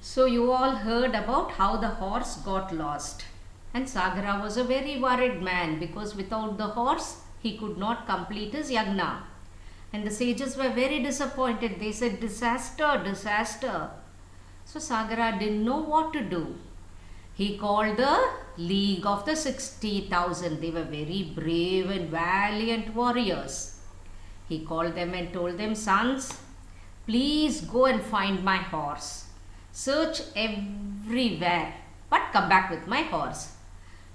So you all heard about how the horse got lost. And Sagara was a very worried man because without the horse he could not complete his yagna. And the sages were very disappointed. They said, disaster, disaster. So Sagara didn't know what to do. He called the League of the 60,000. They were very brave and valiant warriors. He called them and told them, sons, please go and find my horse. Search everywhere, but come back with my horse.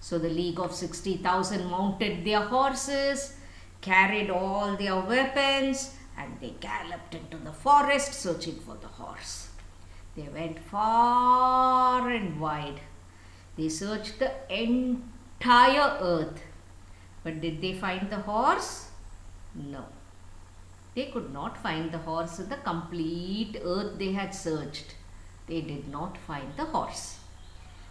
So the League of 60,000 mounted their horses, carried all their weapons, and they galloped into the forest searching for the horse. They went far and wide. They searched the entire earth. But did they find the horse? No. They could not find the horse in the complete earth they had searched. They did not find the horse.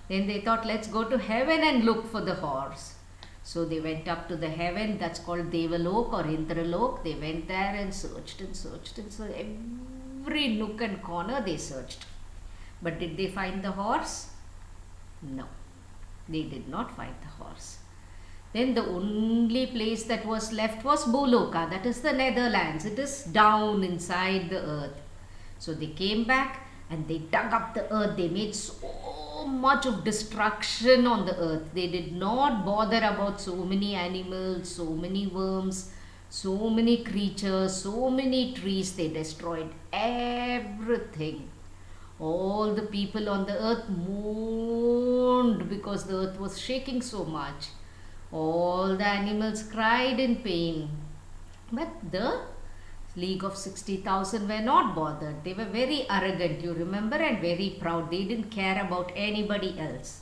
Then they thought, let's go to heaven and look for the horse. So they went up to the heaven, that's called Devalok or Indralok. They went there and searched and searched and searched. Every nook and corner they searched. But did they find the horse? No, they did not find the horse. Then the only place that was left was Boloka, that is the Netherlands. It is down inside the earth. So they came back and they dug up the earth. They made so much of destruction on the earth. They did not bother about so many animals, so many worms, so many creatures, so many trees. They destroyed everything. All the people on the earth mourned because the earth was shaking so much. All the animals cried in pain. But the League of 60,000 were not bothered. They were very arrogant, you remember, and very proud. They didn't care about anybody else.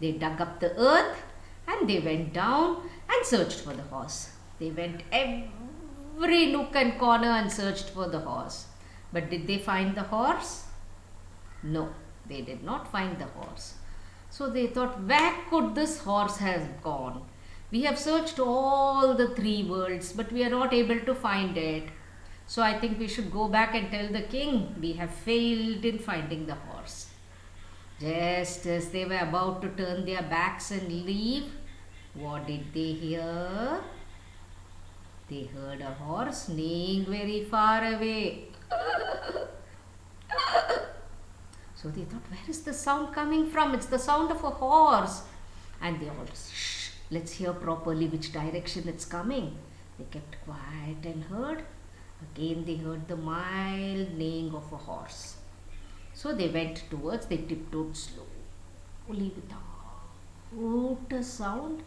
They dug up the earth and they went down and searched for the horse. They went every nook and corner and searched for the horse. But did they find the horse? No, they did not find the horse. So they thought, where could this horse have gone? We have searched all the 3 worlds, but we are not able to find it. So I think we should go back and tell the king, we have failed in finding the horse. Just as they were about to turn their backs and leave, what did they hear? They heard a horse neighing very far away. So they thought, where is the sound coming from? It's the sound of a horse. And they all, shh, let's hear properly which direction it's coming. They kept quiet and heard. Again they heard the mild neighing of a horse. So they went towards, they tiptoed slowly without a sound.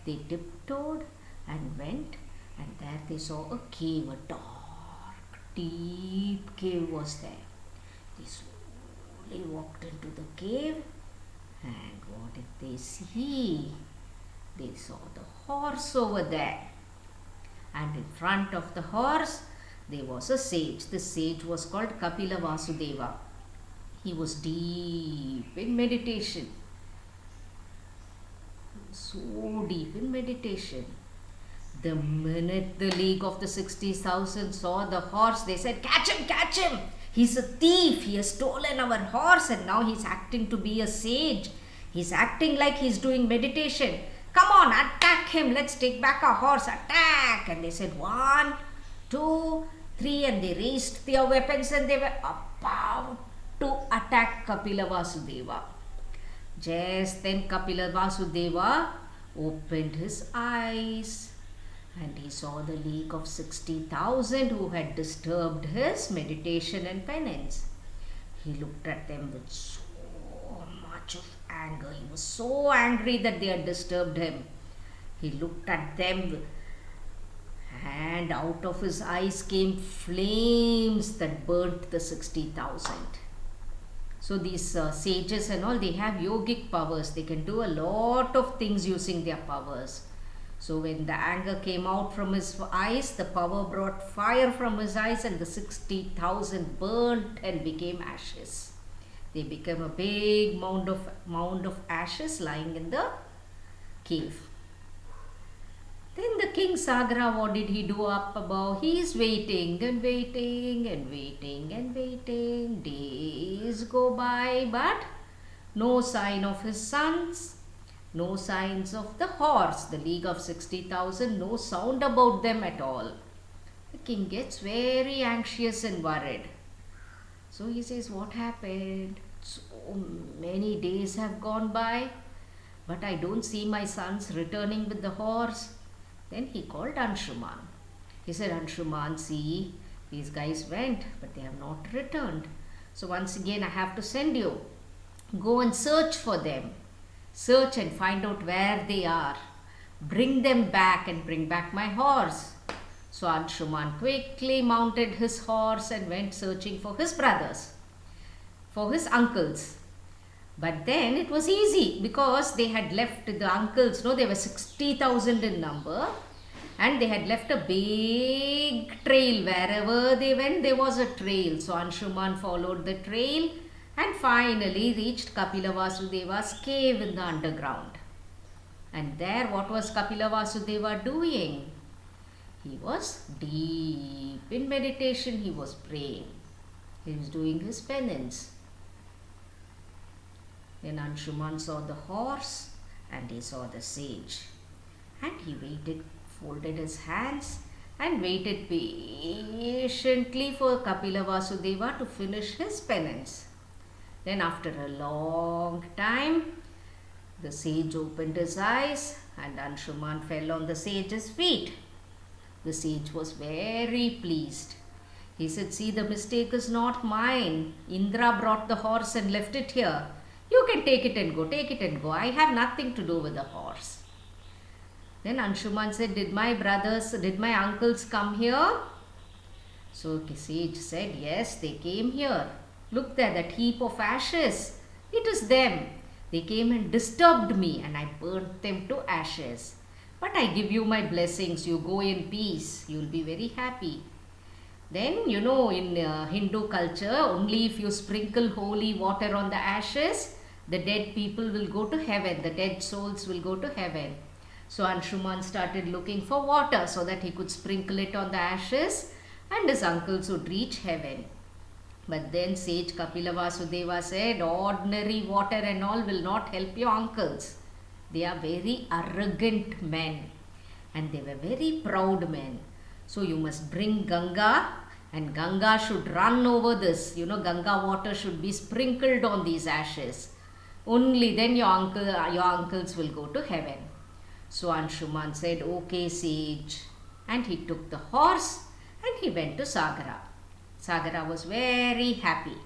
They tiptoed and went, and there they saw a cave, a dark, deep cave was there. They slowly walked into the cave, and what did they see? They saw the horse over there, and in front of the horse there was a sage. This sage was called Kapila Vasudeva. He was deep in meditation, so deep in meditation. The minute the League of the 60,000 saw the horse, they said, catch him, catch him. He's a thief. He has stolen our horse and now he's acting to be a sage. He's acting like he's doing meditation. Come on, attack him. Let's take back our horse. Attack. And they said 1, 2, 3, and they raised their weapons and they were about to attack Kapila Vasudeva. Just then Kapila Vasudeva opened his eyes and he saw the League of 60,000 who had disturbed his meditation and penance. He looked at them with so much of anger. He was so angry that they had disturbed him. He looked at them and out of his eyes came flames that burnt the 60,000. So these sages and all, they have yogic powers. They can do a lot of things using their powers. So when the anger came out from his eyes, the power brought fire from his eyes and the 60,000 burnt and became ashes. They became a big mound of ashes lying in the cave. Then the king Sagara, what did he do up above? He is waiting and waiting and waiting and waiting. Days days go by, but no sign of his sons, no signs of the horse, the League of 60,000, no sound about them at all. The king gets very anxious and worried. So he says, what happened? So many days have gone by, but I don't see my sons returning with the horse. Then he called Anshuman. He said, Anshuman, see, these guys went, but they have not returned. So once again, I have to send you. Go and search for them. Search and find out where they are. Bring them back and bring back my horse. So Anshuman quickly mounted his horse and went searching for his brothers, for his uncles. But then it was easy because they had left the uncles, no, they were 60,000 in number, and they had left a big trail. Wherever they went, there was a trail. So Anshuman followed the trail and finally reached Kapila Vasudeva's cave in the underground. And there, what was Kapila Vasudeva doing? He was deep in meditation. He was praying. He was doing his penance. Then Anshuman saw the horse and he saw the sage. And he waited, folded his hands and waited patiently for Kapila Vasudeva to finish his penance. Then after a long time, the sage opened his eyes and Anshuman fell on the sage's feet. The sage was very pleased. He said, see, the mistake is not mine. Indra brought the horse and left it here. You can take it and go, take it and go. I have nothing to do with the horse. Then Anshuman said, did my uncles come here? So the sage said, yes, they came here. Look there, that heap of ashes. It is them. They came and disturbed me and I burnt them to ashes. But I give you my blessings. You go in peace. You will be very happy. Then, you know, in Hindu culture, only if you sprinkle holy water on the ashes, the dead people will go to heaven. The dead souls will go to heaven. So Anshuman started looking for water so that he could sprinkle it on the ashes and his uncles would reach heaven. But then sage Kapila Vasudeva said, ordinary water and all will not help your uncles. They are very arrogant men and they were very proud men. So you must bring Ganga and Ganga should run over this. You know, Ganga water should be sprinkled on these ashes. Only then your uncles will go to heaven. So Anshuman said, okay, sage. And he took the horse and he went to Sagara. Sagara was very happy.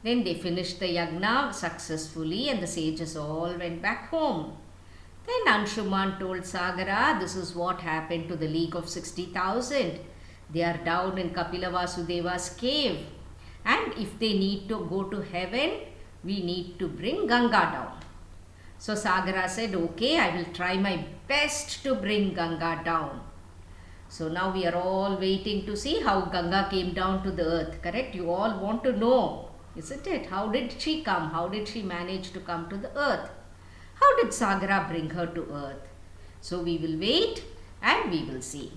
Then they finished the yagna successfully and the sages all went back home. Then Anshuman told Sagara, this is what happened to the League of 60,000. They are down in Kapila Vasudeva's cave. And if they need to go to heaven, we need to bring Ganga down. So Sagara said, okay, I will try my best to bring Ganga down. So now we are all waiting to see how Ganga came down to the earth. Correct? You all want to know, isn't it? How did she come? How did she manage to come to the earth? How did Sagara bring her to earth? So we will wait and we will see.